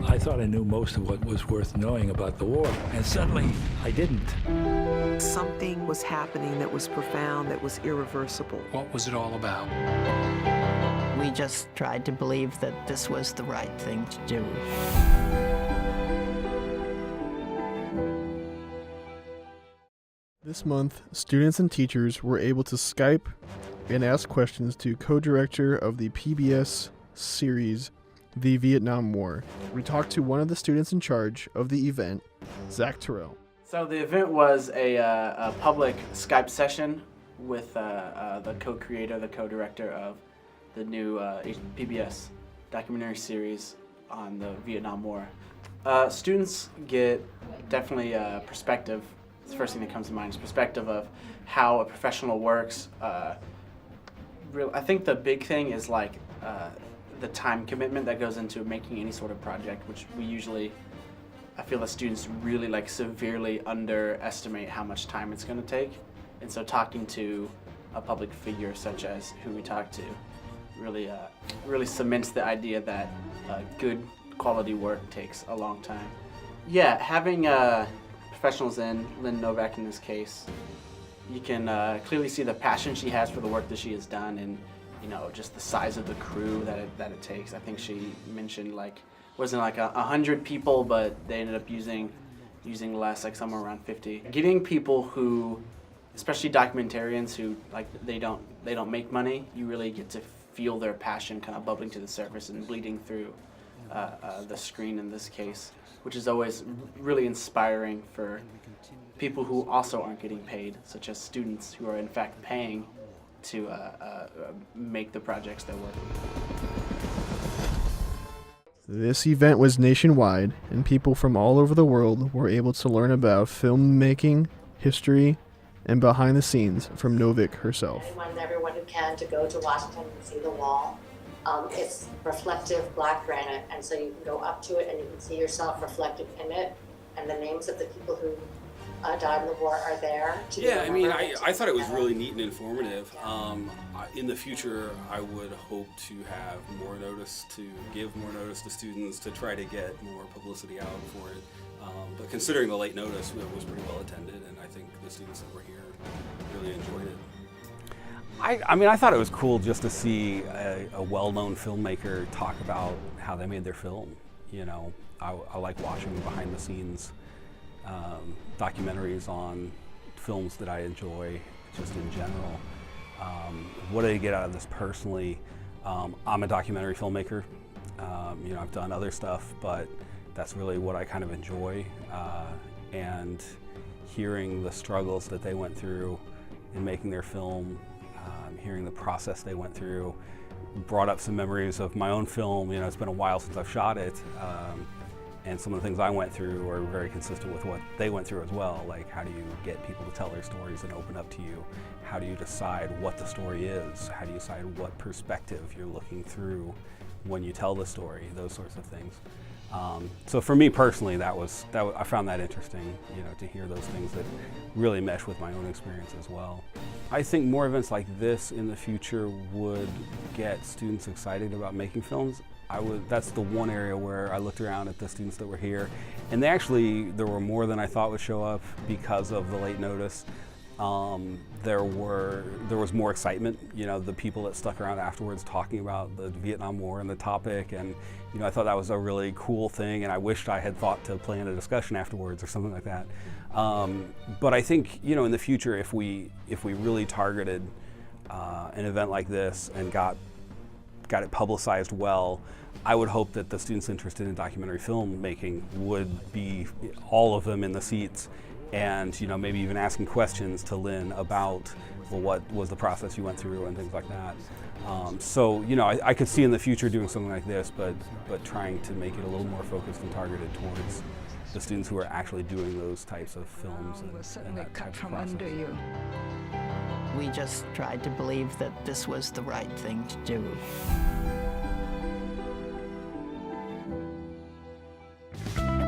I thought I knew most of what was worth knowing about the war, and suddenly I didn't. Something was happening that was profound, that was irreversible. What was it all about? We just tried to believe that this was the right thing to do. This month, students and teachers were able to Skype and ask questions to co-director of the PBS series, The Vietnam War. We talked to one of the students in charge of the event, Zach Terrell. So the event was a public Skype session with the co-creator, the co-director of the new PBS documentary series on the Vietnam War. Students get definitely perspective. It's the first thing that comes to mind is perspective of how a professional works. I think the big thing is like the time commitment that goes into making any sort of project, which I feel that students really like severely underestimate how much time it's going to take. And so talking to a public figure such as who we talked to really cements the idea that good quality work takes a long time. Yeah, having professionals in, Lynn Novak in this case, you can clearly see the passion she has for the work that she has done, and just the size of the crew that it takes. I think she mentioned wasn't like 100 people, but they ended up using less, like somewhere around 50. Getting people who, especially documentarians who they don't make money, you really get to feel their passion kind of bubbling to the surface and bleeding through the screen in this case, which is always really inspiring for people who also aren't getting paid, such as students who are in fact paying to make the projects they're working on. This event was nationwide, and people from all over the world were able to learn about filmmaking, history, and behind the scenes from Novik herself. Everyone who can to go to Washington and see the wall. It's reflective black granite, and so you can go up to it and you can see yourself reflected in it, and the names of the people who died in the war are there. Yeah, I mean, I thought it was really neat and informative. In the future, I would hope to have more notice, to give more notice to students, to try to get more publicity out for it. But considering the late notice, it was pretty well attended, and I think the students that were here really enjoyed it. I mean, I thought it was cool just to see a well-known filmmaker talk about how they made their film. I like watching behind-the-scenes documentaries on films that I enjoy, just in general. What did I get out of this personally? I'm a documentary filmmaker. I've done other stuff, but that's really what I kind of enjoy. And hearing the struggles that they went through in making their film, hearing the process they went through, brought up some memories of my own film. It's been a while since I've shot it, and some of the things I went through are very consistent with what they went through as well. Like, how do you get people to tell their stories and open up to you? How do you decide what the story is? How do you decide what perspective you're looking through when you tell the story? Those sorts of things. So for me personally, I found that interesting, to hear those things that really mesh with my own experience as well. I think more events like this in the future would get students excited about making films. That's the one area where I looked around at the students that were here, and there were more than I thought would show up because of the late notice. There was more excitement, the people that stuck around afterwards talking about the Vietnam War and the topic, and I thought that was a really cool thing, and I wished I had thought to plan a discussion afterwards or something like that. But I think, in the future, if we really targeted an event like this and got it publicized well, I would hope that the students interested in documentary filmmaking would be all of them in the seats, and maybe even asking questions to Lynn about, well, what was the process you went through and things like that. So I could see in the future doing something like this, but trying to make it a little more focused and targeted towards the students who are actually doing those types of films and that type of process. We just tried to believe that this was the right thing to do.